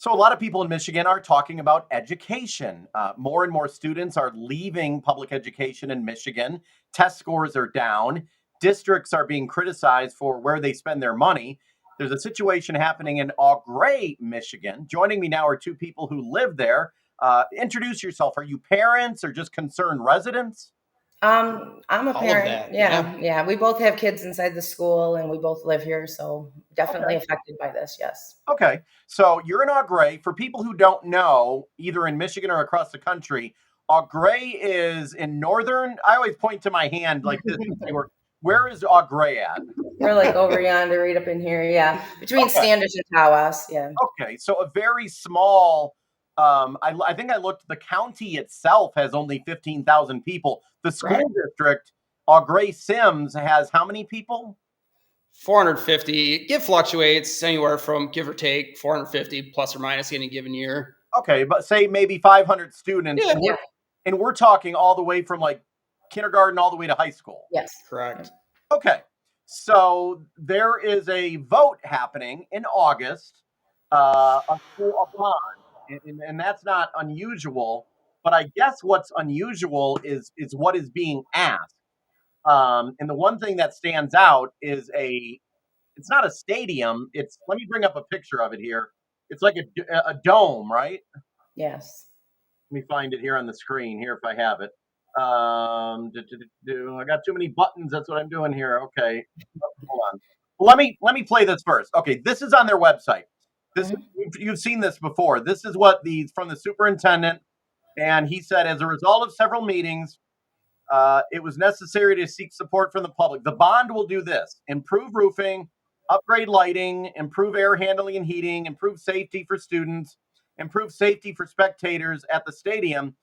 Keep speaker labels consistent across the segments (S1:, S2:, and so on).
S1: So a lot of people in Michigan are talking about education. More and more students are leaving public education in Michigan. Test scores are down. Districts are being criticized for where they spend their money. There's a situation happening in Eau Gray, Michigan. Joining me now are two people who live there. Introduce yourself. Are you parents or just concerned residents?
S2: I'm a
S3: All of
S2: parent.
S3: that.
S2: Yeah, yeah. We both have kids inside the school and we both live here, so definitely
S1: Okay.
S2: affected by this, yes.
S1: Okay. So you're in Eau Gray. For people who don't know, either in Michigan or across the country, Eau Gray is in northern. I always point to my hand like this and say, where is Eau Gray at?
S2: We're like over yonder, right up in here, yeah. Between
S1: Okay.
S2: Standish and Tawas, yeah.
S1: Okay. So a very small, I think I looked, the county itself has only 15,000 people. The school
S2: Right.
S1: district, Eau Gray Sims, has how many people?
S3: 450. It fluctuates anywhere from give or take 450 plus or minus any given year.
S1: Okay. But say maybe 500 students.
S3: Yeah.
S1: And we're talking all the way from like kindergarten all the way to high school.
S2: Yes.
S3: Correct.
S1: Okay. So there is a vote happening in August for a bond, and that's not unusual. But I guess what's unusual is what is being asked. And the one thing that stands out is it's not a stadium. It's let me bring up a picture of it here. It's like a dome, right?
S2: Yes.
S1: Let me find it here on the screen here if I have it. I got too many buttons. That's what I'm doing here. Okay, hold on. Let me play this first. Okay, this is on their website. This
S2: Mhm.
S1: you've seen this before. This is what the from the superintendent, and he said as a result of several meetings, it was necessary to seek support from the public. The bond will do this: improve roofing, upgrade lighting, improve air handling and heating, improve safety for students, improve safety for spectators at the stadium.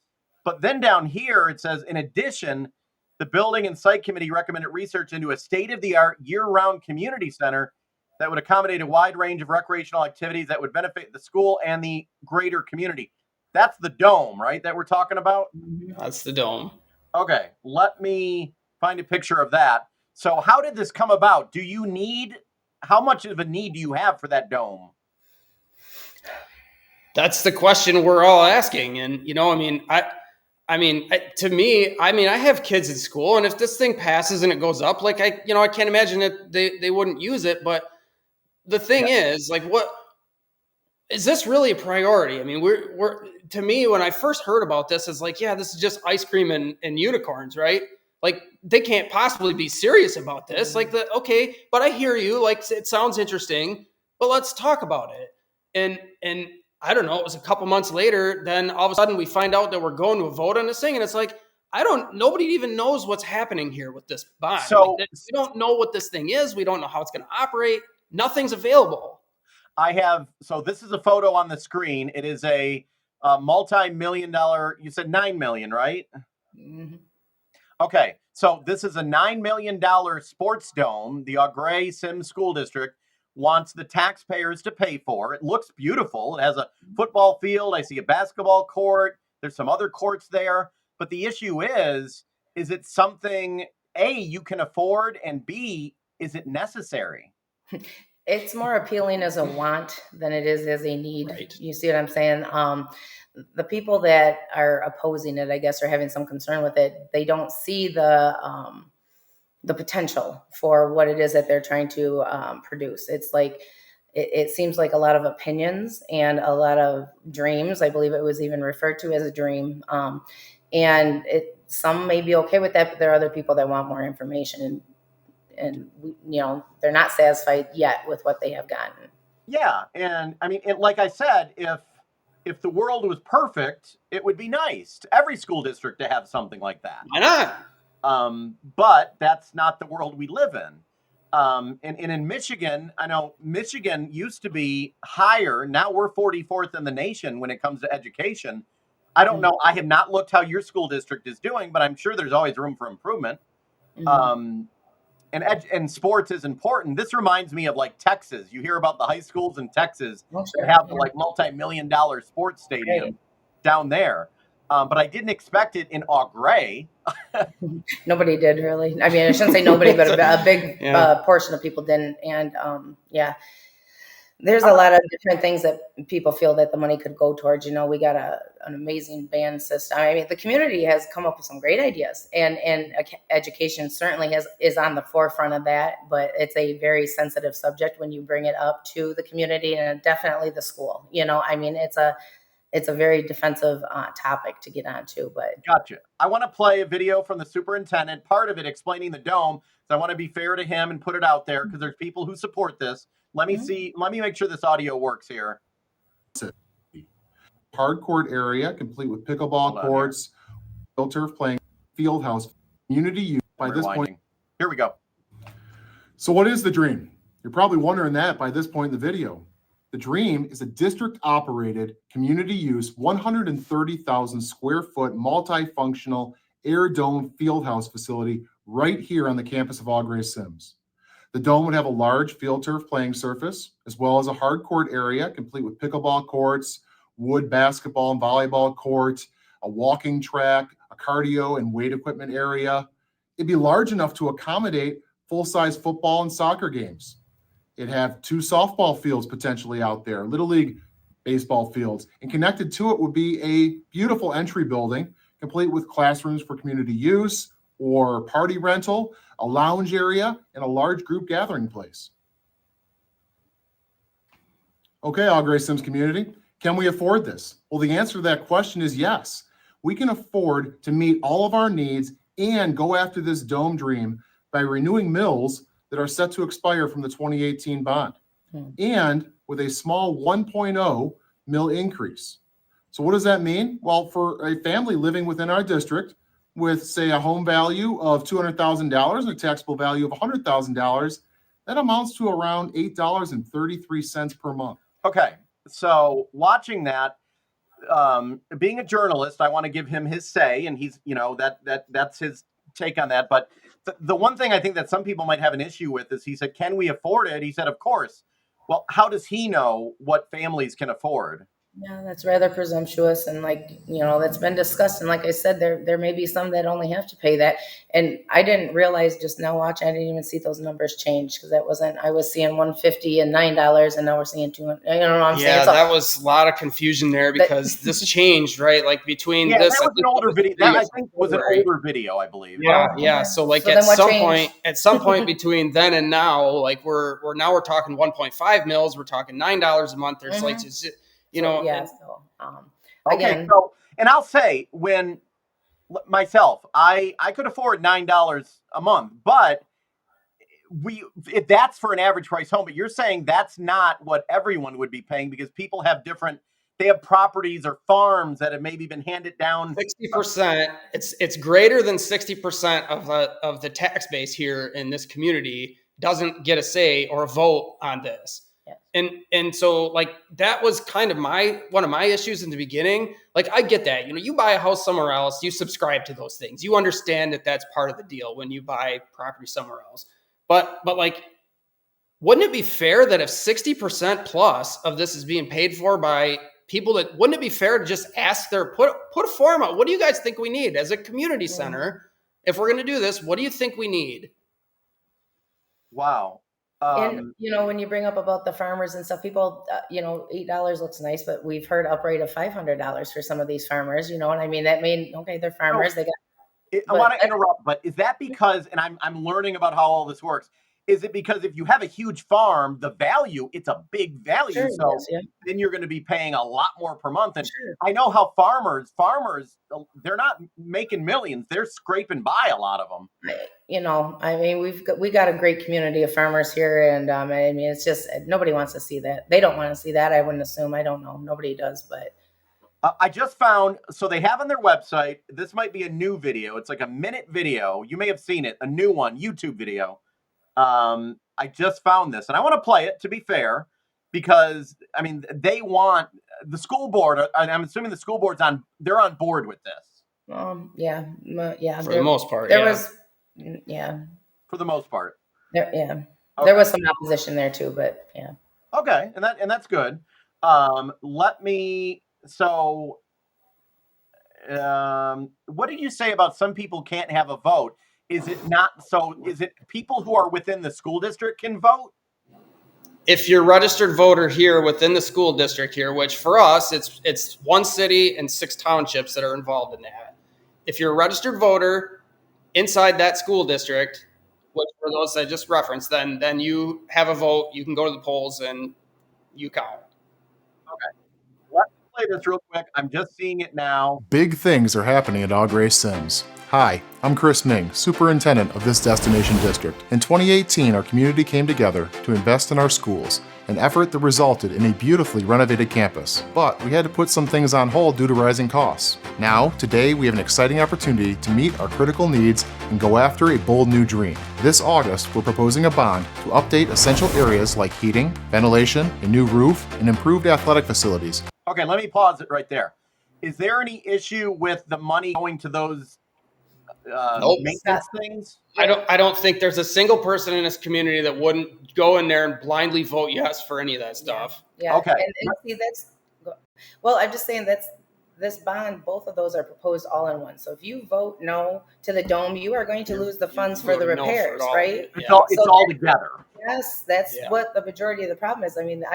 S1: But then down here it says, in addition, the building and site committee recommended research into a state-of-the-art year-round community center that would accommodate a wide range of recreational activities that would benefit the school and the greater community. That's the dome, right? That we're talking about.
S3: That's the dome.
S1: Okay, let me find a picture of that. So, how did this come about? Do you need, how much of a need do you have for that dome?
S3: That's the question we're all asking. And, to me, I have kids in school, and if this thing passes and it goes up, like I can't imagine that they wouldn't use it. But the thing is, like, what is this really a priority? I mean, we're to me, when I first heard about this, it's like, yeah, this is just ice cream and unicorns, right? Like they can't possibly be serious about this. Okay, but I hear you. Like it sounds interesting, but let's talk about it. And I don't know. It was a couple months later. Then all of a sudden we find out that we're going to a vote on this thing, and it's like nobody even knows what's happening here with this bond.
S1: So
S3: we don't know what this thing is. We don't know how it's going to operate. Nothing's available.
S1: so this is a photo on the screen. It is a multi-million dollar, you said 9 million, right?
S2: Mhm.
S1: Okay, so this is a $9 million sports dome. The Eau Gray Sims School District wants the taxpayers to pay for. It looks beautiful. It has a football field. I see a basketball court. There's some other courts there. But the issue is it something, A, you can afford, and B, is it necessary?
S2: It's more appealing as a want than it is as a need.
S3: Right.
S2: You see what I'm saying? The people that are opposing it, I guess, are having some concern with it. They don't see the potential for what it is that they're trying to produce. It's like it seems like a lot of opinions and a lot of dreams. I believe it was even referred to as a dream. And some may be okay with that, but there are other people that want more information and they're not satisfied yet with what they have gotten.
S1: Yeah, and I mean, like I said, if the world was perfect, it would be nice to every school district to have something like that.
S3: Why not?
S1: But that's not the world we live in. And in Michigan, I know Michigan used to be higher. Now we're 44th in the nation when it comes to education. I don't know. I have not looked how your school district is doing, but I'm sure there's always room for improvement.
S2: Mhm.
S1: And sports is important. This reminds me of like Texas. You hear about the high schools in Texas
S2: Oh, sure.
S1: that have the
S2: Yeah.
S1: like multi-million dollar sports stadium
S2: Right.
S1: down there. But I didn't expect it in Eau Gray.
S2: Nobody did really. I mean, I shouldn't say nobody, but a big
S3: Yeah.
S2: portion of people didn't. And yeah, There's a lot of different things that people feel that the money could go towards. We got an amazing band system. I mean, the community has come up with some great ideas, and education certainly is on the forefront of that. But it's a very sensitive subject when you bring it up to the community, and definitely the school. I mean, it's a very defensive topic to get onto. But
S1: Gotcha. I want to play a video from the superintendent, part of it explaining the dome. So I want to be fair to him and put it out there because there's people who support this. Let me see. Let me make sure this audio works here.
S4: Hard court area, complete with pickleball courts, field turf playing, field house, community use. By this point,
S1: here we go.
S4: So what is the dream? You're probably wondering that by this point in the video. The dream is a district-operated, community use, 130,000 square foot, multifunctional, air dome fieldhouse facility right here on the campus of Augrace Sims. The dome would have a large field turf playing surface, as well as a hard court area, complete with pickleball courts, wood basketball and volleyball court, a walking track, a cardio and weight equipment area. It'd be large enough to accommodate full-size football and soccer games. It'd have 2 softball fields potentially out there, Little League baseball fields, and connected to it would be a beautiful entry building, complete with classrooms for community use or party rental, a lounge area, and a large group gathering place. Okay, Augrace Sims community, can we afford this? Well, the answer to that question is yes. We can afford to meet all of our needs and go after this dome dream by renewing mills that are set to expire from the 2018 bond, and with a small 1.0 mill increase. So what does that mean? Well, for a family living within our district with, say, a home value of $200,000 and a taxable value of $100,000, that amounts to around $8.33 per month.
S1: Okay, so watching that, being a journalist, I want to give him his say, and he's, that's his take on that. But the one thing I think that some people might have an issue with is he said, can we afford it? He said, of course. Well, how does he know what families can afford?
S2: Yeah, that's rather presumptuous, and that's been discussed. And like I said, there may be some that only have to pay that. And I didn't realize just now watching, I didn't even see those numbers change because I was seeing $150 and $9, and now we're seeing $200. You know what I'm saying?
S3: Yeah, that was a lot of confusion there because this changed, right? Like between
S1: this.
S3: That
S1: was an older video. That I think was an older video, I believe.
S3: Yeah. So at some point between then and now, like we're talking 1.5 mils. We're talking $9 a month. There's like just.
S2: Again,
S1: so, and I'll say when myself, I could afford $9 a month, but if that's for an average price home, but you're saying that's not what everyone would be paying because people have they have properties or farms that have maybe been handed down.
S3: 60%. It's greater than 60% of the tax base here in this community doesn't get a say or a vote on this. And so like that was kind of one of my issues in the beginning. Like I get that, you buy a house somewhere else, you subscribe to those things. You understand that that's part of the deal when you buy property somewhere else. But like, wouldn't it be fair that if 60% plus of this is being paid for by people wouldn't it be fair to just ask put a form out? What do you guys think we need as a community center? If we're going to do this, what do you think we need?
S1: Wow.
S2: And when you bring up about the farmers and stuff, people, $8 looks nice, but we've heard uprate of $500 for some of these farmers. You know what I mean? That mean, okay, they're farmers. I
S1: want to interrupt, but is that because? And I'm learning about how all this works. Is it because if you have a huge farm, the value, it's a big value, so then you're going to be paying a lot more per month. And I know how farmers, they're not making millions; they're scraping by a lot of them.
S2: I mean, we got a great community of farmers here, and I mean, it's just nobody wants to see that. They don't want to see that. I wouldn't assume. I don't know. Nobody does, but.
S1: I just found, so they have on their website, this might be a new video. It's like a minute video. You may have seen it, a new one, YouTube video. I just found this, and I want to play it, to be fair, because, I mean, they want the school board, I'm assuming the school board's they're on board with this.
S2: Yeah.
S3: For the most part,
S2: For the most part. There was some opposition there too, but yeah.
S1: Okay, and that's good. What did you say about some people can't have a vote? Is it not so? Is it people who are within the school district can vote?
S3: if you're a registered voter here within the school district here, which for us, it's one city and 6 townships that are involved in that. If you're a registered voter inside that school district, which for those I just referenced, then you have a vote, you can go to the polls and you count.
S1: Let's play this real quick. I'm just seeing it now.
S4: Big things are happening at Au Gres Sims. Hi, I'm Chris Ming, Superintendent of this destination district. In 2018, our community came together to invest in our schools, an effort that resulted in a beautifully renovated campus. But we had to put some things on hold due to rising costs. Now, today, we have an exciting opportunity to meet our critical needs and go after a bold new dream. This August, we're proposing a bond to update essential areas like heating, ventilation, a new roof, and improved athletic facilities.
S1: Okay, let me pause it right there. Is there any issue with the money going to those
S3: Nope.
S1: maintenance things?
S3: I don't think there's a single person in this community that wouldn't go in there and blindly vote yes for any of that stuff.
S2: Yeah.
S1: Okay.
S2: And see, well, I'm just saying this bond, both of those are proposed all in one. So if you vote no to the dome, you are going to lose the funds for the
S3: voted no for it
S2: repairs,
S3: all.
S2: right?
S1: It's
S3: Yeah.
S1: all together.
S2: Yes, that's
S3: Yeah.
S2: what the majority of the problem is. I mean,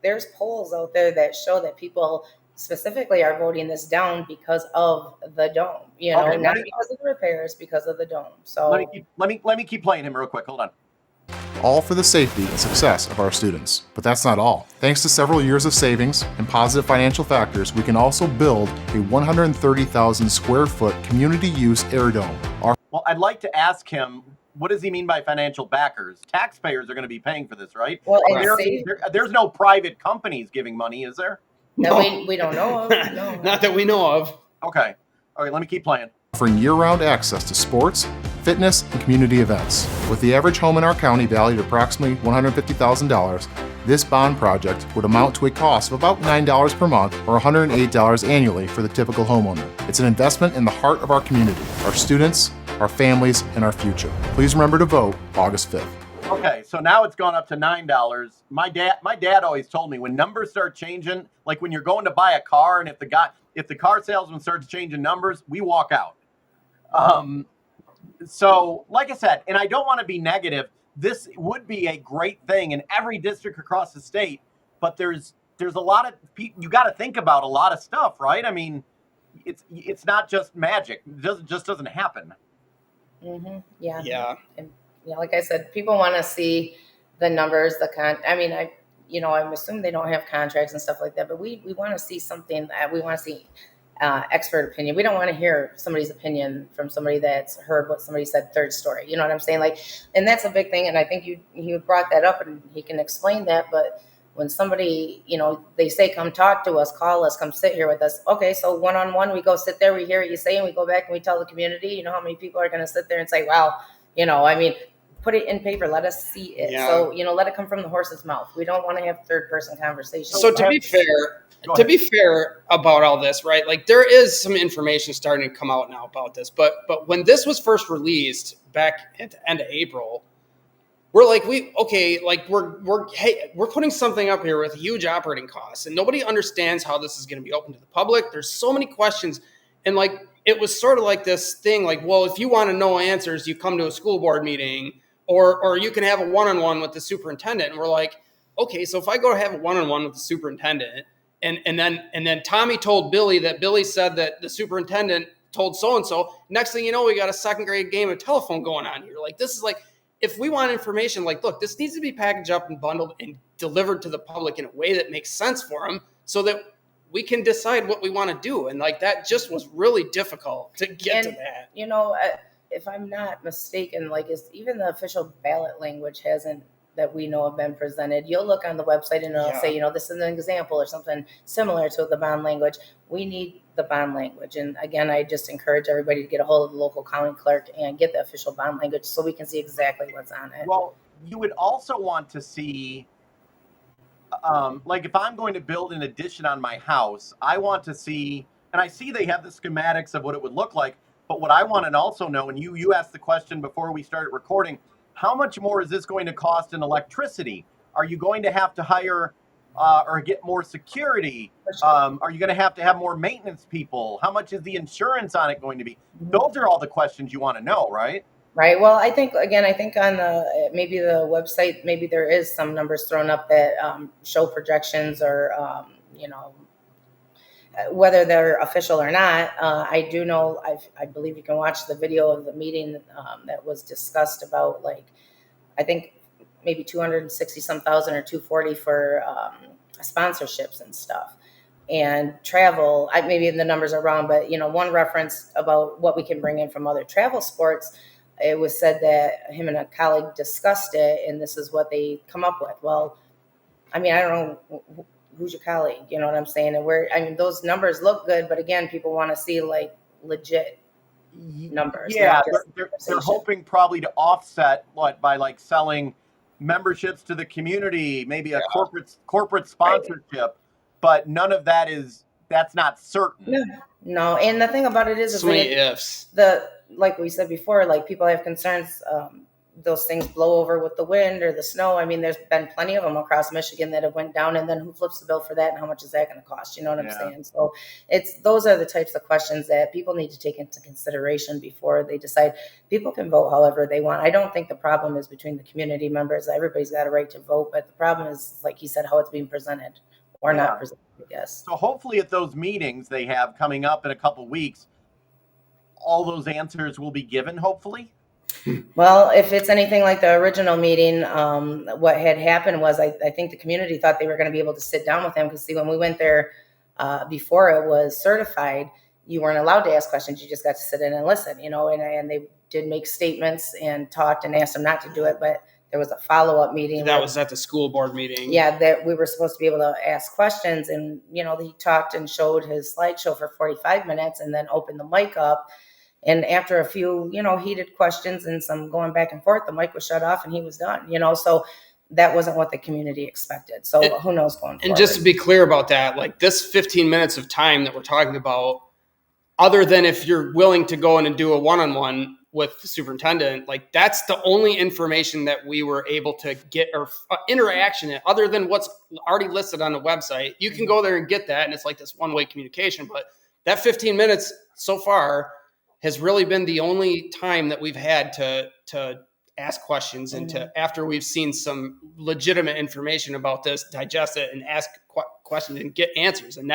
S2: there's polls out there that show that people specifically are voting this down because of the dome. You know,
S1: Okay,
S2: not because of the repairs, because of the dome. So
S1: Let me keep playing him real quick. Hold on.
S4: All for the safety and success of our students. But that's not all. Thanks to several years of savings and positive financial factors, we can also build a 130,000 square foot community use air dome.
S1: Well, I'd like to ask him, what does he mean by financial backers? Taxpayers are going to be paying for this, right?
S2: well, and
S1: There's no private companies giving money, is there?
S2: that we don't know of. No.
S3: Not that we know of.
S1: Okay. All right, let me keep playing.
S4: Offering year-round access to sports, fitness, and community events. With the average home in our county valued at approximately $150,000, this bond project would amount to a cost of about $9 per month or $108 annually for the typical homeowner. It's an investment in the heart of our community, our students, our families, and our future. Please remember to vote August 5th.
S1: Okay, so now it's gone up to $9. My dad always told me when numbers start changing, like when you're going to buy a car, and if the car salesman starts changing numbers, we walk out. So, like I said, and I don't want to be negative, this would be a great thing in every district across the state, but there's a lot of people, you got to think about a lot of stuff, right? I mean, it's not just magic. It just doesn't happen.
S2: Mm-hmm. Yeah.
S3: Yeah.
S2: And like I said, people want to see the numbers, I mean, I'm assuming they don't have contracts and stuff like that, but we want to see something. We want to see expert opinion. We don't want to hear somebody's opinion from somebody that's heard what somebody said third story. You know what I'm saying? Like, and that's a big thing. And I think you brought that up, and he can explain that. But when somebody, they say, come talk to us, call us, come sit here with us. Okay, so one-on-one, we go sit there, we hear what you say, and we go back and we tell the community. You know how many people are going to sit there and say, wow, I mean, put it in paper, let us see it.
S3: Yeah.
S2: So, let it come from the horse's mouth. We don't want to have third person conversations.
S3: So to be fair about all this, right? Like there is some information starting to come out now about this, but when this was first released back at the end of April, we're like, we're putting something up here with huge operating costs, and nobody understands how this is going to be open to the public. There's so many questions, and like it was sort of like this thing, like, well, if you want to know answers, you come to a school board meeting, or you can have a one-on-one with the superintendent. And we're like, okay, so if I go to have a one-on-one with the superintendent, and then Tommy told Billy that Billy said that the superintendent told so-and-so, next thing you know, we got a second grade game of telephone going on here. Like, this is like, if we want information, like, look, this needs to be packaged up and bundled and delivered to the public in a way that makes sense for them so that we can decide what we want to do. And like, that just was really difficult to get to that.
S2: If I'm not mistaken, like, even the official ballot language hasn't, that we know have been presented. You'll look on the website and it'll say, this is an example or something similar to the bond language. We need the bond language. And again, I just encourage everybody to get a hold of the local county clerk and get the official bond language so we can see exactly what's on it.
S1: Well, you would also want to see, like if I'm going to build an addition on my house, I want to see, and I see they have the schematics of what it would look like, but what I want to also know, and you asked the question before we started recording, how much more is this going to cost in electricity? Are you going to have to hire or get more security? Are you going to have more maintenance people? How much is the insurance on it going to be? Those are all the questions you want to know, right?
S2: Right. Well, I think again, I think on maybe the website, maybe there is some numbers thrown up that show projections or whether they're official or not. I do know. I believe you can watch the video of the meeting that was discussed about I think maybe 260 some thousand or 240 for sponsorships and stuff and travel. Maybe the numbers are wrong, but one reference about what we can bring in from other travel sports. It was said that him and a colleague discussed it, and this is what they come up with. Well, I mean, I don't know who's your colleague. You know what I'm saying? And those numbers look good, but again, people want to see legit numbers.
S1: Yeah, they're hoping probably to offset by selling memberships to the community, maybe a corporate sponsorship, right. But none of that's not certain.
S2: No. And the thing about it is
S3: so many ifs.
S2: Like we said before, people have concerns. Those things blow over with the wind or the snow. I mean, there's been plenty of them across Michigan that have went down, and then who flips the bill for that, and how much is that going to cost? You know what I'm saying? So those are the types of questions that people need to take into consideration before they decide. People can vote however they want. I don't think the problem is between the community members. Everybody's got a right to vote, but the problem is, like you said, how it's being presented or not presented, I guess.
S1: So hopefully at those meetings they have coming up in a couple of weeks, all those answers will be given, hopefully.
S2: Well, if it's anything like the original meeting, what had happened was I think the community thought they were going to be able to sit down with them because, see, when we went there before it was certified, you weren't allowed to ask questions. You just got to sit in and listen, and they did make statements and talked and asked them not to do it, but there was a follow-up meeting.
S3: That was at the school board meeting.
S2: Yeah, that we were supposed to be able to ask questions, and, he talked and showed his slideshow for 45 minutes and then opened the mic up. And after a few, heated questions and some going back and forth, the mic was shut off and he was done, so that wasn't what the community expected. So who knows going forward.
S3: And just to be clear about that, this 15 minutes of time that we're talking about, other than if you're willing to go in and do a one-on-one with the superintendent, that's the only information that we were able to get or interaction other than what's already listed on the website. You can go there and get that. And it's this one-way communication, but that 15 minutes so far has really been the only time that we've had to ask questions and to, after we've seen some legitimate information about this, digest it and ask questions and get answers. And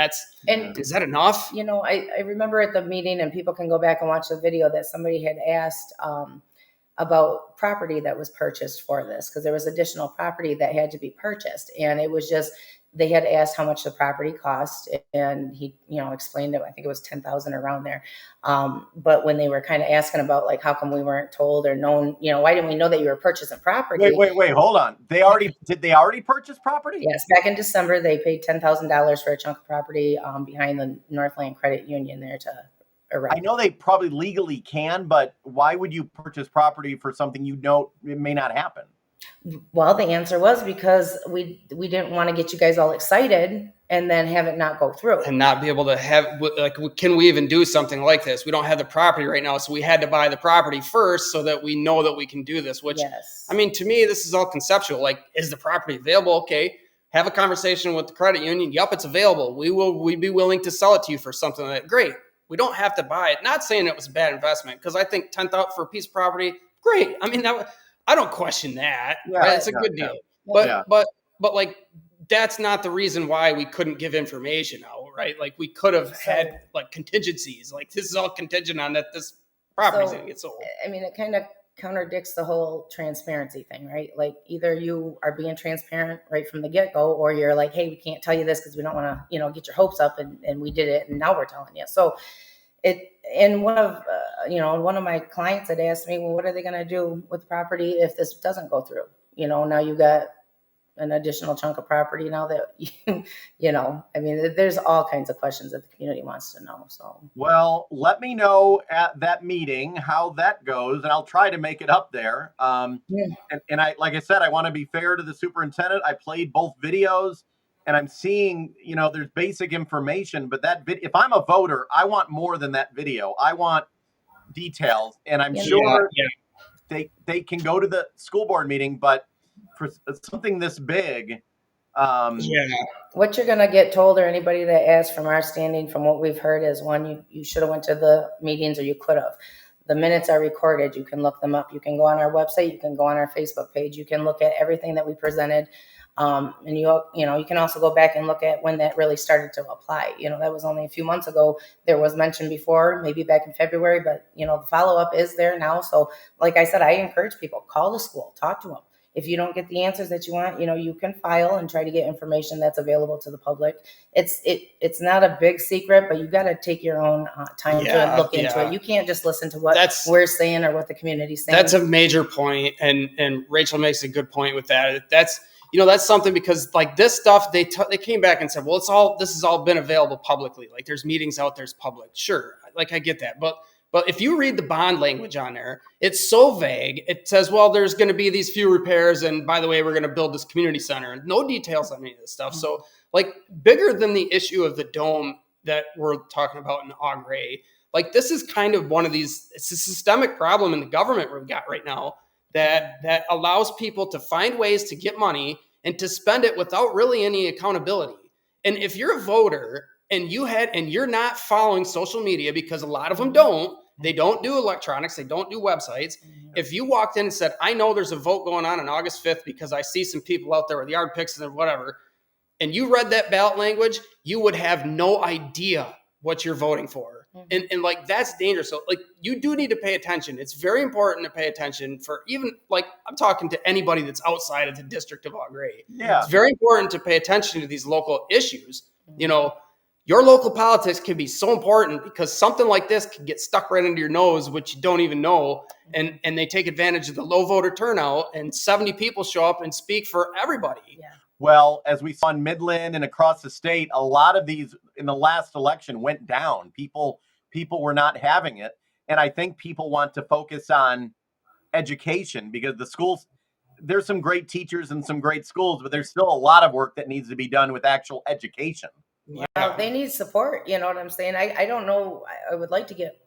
S3: is that enough?
S2: I remember at the meeting, and people can go back and watch the video, that somebody had asked about property that was purchased for this, because there was additional property that had to be purchased. And it was just, they had asked how much the property cost, and he, explained it. I think it was 10,000 around there. But when they were kind of asking about how come we weren't told or known, why didn't we know that you were purchasing property?
S1: Wait, hold on. Did they already purchase property?
S2: Yes, back in December, they paid $10,000 for a chunk of property behind the Northland Credit Union there to erect.
S1: I know they probably legally can, but why would you purchase property for something it may not happen?
S2: Well, the answer was because we didn't want to get you guys all excited and then have it not go through.
S3: And not be able to have, can we even do something like this? We don't have the property right now, so we had to buy the property first so that we know that we can do this, which,
S2: yes.
S3: To me, this is all conceptual. Is the property available? Okay, have a conversation with the credit union. Yep, it's available. We'd be willing to sell it to you for something like that. Great. We don't have to buy it. Not saying it was a bad investment, because I think $10,000 for a piece of property, great. I don't question that.
S1: Yeah,
S3: right? It's a good deal.
S1: Yeah.
S3: But that's not the reason why we couldn't give information out, right? We could have had contingencies. This is all contingent on that this property's going to get sold.
S2: It kind of contradicts the whole transparency thing, right? Either you are being transparent right from the get-go, or you're hey, we can't tell you this because we don't want to, get your hopes up, and we did it, and now we're telling you. So and one of my clients had asked me, well, what are they going to do with the property if this doesn't go through? Now you got an additional chunk of property now that, there's all kinds of questions that the community wants to know. So,
S1: well, let me know at that meeting how that goes, and I'll try to make it up there. And I, like I said, I want to be fair to the superintendent. I played both videos, and I'm seeing, there's basic information, but if I'm a voter, I want more than that video. I want details, and I'm sure they can go to the school board meeting, but for something this big,
S2: what you're going to get told, or anybody that asks from our standing, from what we've heard, is one, you should have went to the meetings, or you could have. The minutes are recorded. You can look them up. You can go on our website. You can go on our Facebook page. You can look at everything that we presented. And you can also go back and look at when that really started to apply. That was only a few months ago. There was mention before, maybe back in February, but the follow-up is there now. So like I said, I encourage people, call the school, talk to them. If you don't get the answers that you want, you can file and try to get information that's available to the public. It's not a big secret, but you got to take your own time to look into it. You can't just listen to what we're saying or what the community's saying.
S3: That's a major point, and Rachel makes a good point with that. That's something, because like this stuff, they came back and said, well, this has all been available publicly. Like there's meetings out there's public. Sure, like I get that, but if you read the bond language on there, it's so vague. It says, well, there's going to be these few repairs, and by the way, we're going to build this community center, and no details on any of this stuff. Mm-hmm. So like bigger than the issue of the dome that we're talking about in Au Gres, like this is kind of one of these, it's a systemic problem in the government we've got right now that allows people to find ways to get money and to spend it without really any accountability. And if you're a voter and you're not following social media, because a lot of them don't, they don't do electronics, they don't do websites. If you walked in and said, I know there's a vote going on August 5th because I see some people out there with yard picks and whatever, and you read that ballot language, you would have no idea what you're voting for. And like, that's dangerous. So like, you do need to pay attention. It's very important to pay attention for, even like, I'm talking to anybody that's outside of the district of Au Gres. Yeah. It's very important to pay attention to these local issues. Your local politics can be so important because something like this can get stuck right into your nose, which you don't even know. And they take advantage of the low voter turnout, and 70 people show up and speak for everybody. Yeah.
S1: Well, as we saw in Midland and across the state, a lot of these in the last election went down. People were not having it. And I think people want to focus on education, because the schools, there's some great teachers and some great schools, but there's still a lot of work that needs to be done with actual education.
S2: Yeah, they need support. You know what I'm saying? I don't know. I would like to get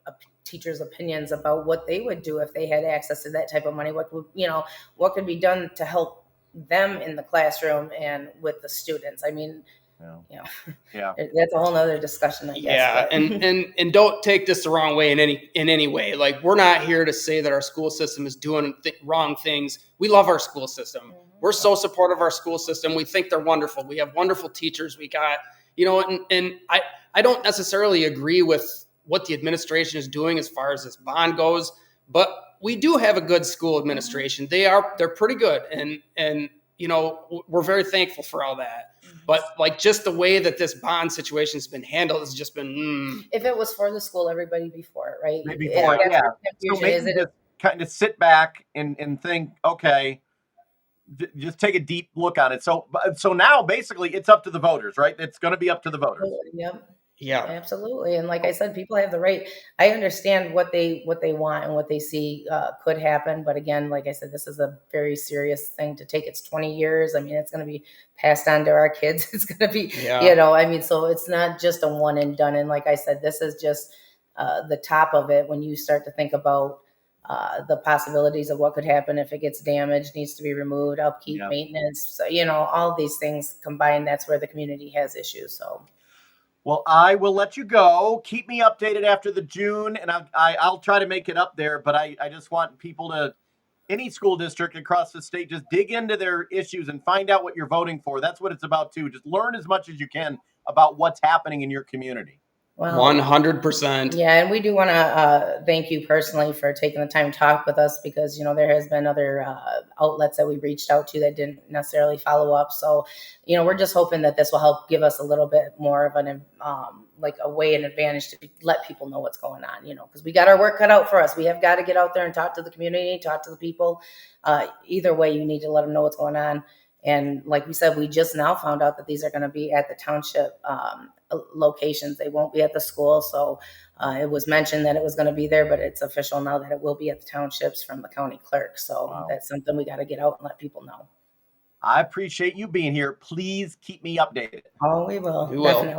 S2: teachers' opinions about what they would do if they had access to that type of money. What could be done to help them in the classroom and with the students? I mean, that's a whole nother discussion, I guess.
S3: Yeah, and don't take this the wrong way in any way. Like, we're not here to say that our school system is doing wrong things. We love our school system. Mm-hmm. We're so supportive of our school system. We think they're wonderful. We have wonderful teachers. We got, and I don't necessarily agree with what the administration is doing as far as this bond goes, but we do have a good school administration. They're pretty good, and we're very thankful for all that. But like, just the way that this bond situation has been handled has just been.
S2: If it was for the school, everybody before it, right?
S1: Before, yeah. So maybe just kind of sit back and think, okay, just take a deep look on it. So now basically it's up to the voters, right? It's going to be up to the voters.
S2: Yep.
S3: Yeah,
S2: absolutely. And like I said, people have the right. I understand what they want and what they see could happen. But again, like I said, this is a very serious thing to take. It's 20 years. I mean, it's going to be passed on to our kids. It's going to be, so it's not just a one and done. And like I said, this is just the top of it. When you start to think about the possibilities of what could happen if it gets damaged, needs to be removed, upkeep, maintenance, all these things combined, that's where the community has issues. So.
S1: Well, I will let you go. Keep me updated after the June, and I'll try to make it up there. But I just want people to, any school district across the state, just dig into their issues and find out what you're voting for. That's what it's about too. Just learn as much as you can about what's happening in your community.
S2: Well,
S3: 100%.
S2: Yeah, and we do want to thank you personally for taking the time to talk with us, because there has been other outlets that we reached out to that didn't necessarily follow up. So, we're just hoping that this will help give us a little bit more of an a way, an advantage to let people know what's going on. Because we got our work cut out for us. We have got to get out there and talk to the community, talk to the people. Either way, you need to let them know what's going on. And like we said, we just now found out that these are going to be at the township locations. They won't be at the school. So it was mentioned that it was going to be there, but it's official now that it will be at the townships from the county clerk. So That's something we got to get out and let people know.
S1: I appreciate you being here. Please keep me updated.
S2: Oh, we will. Definitely.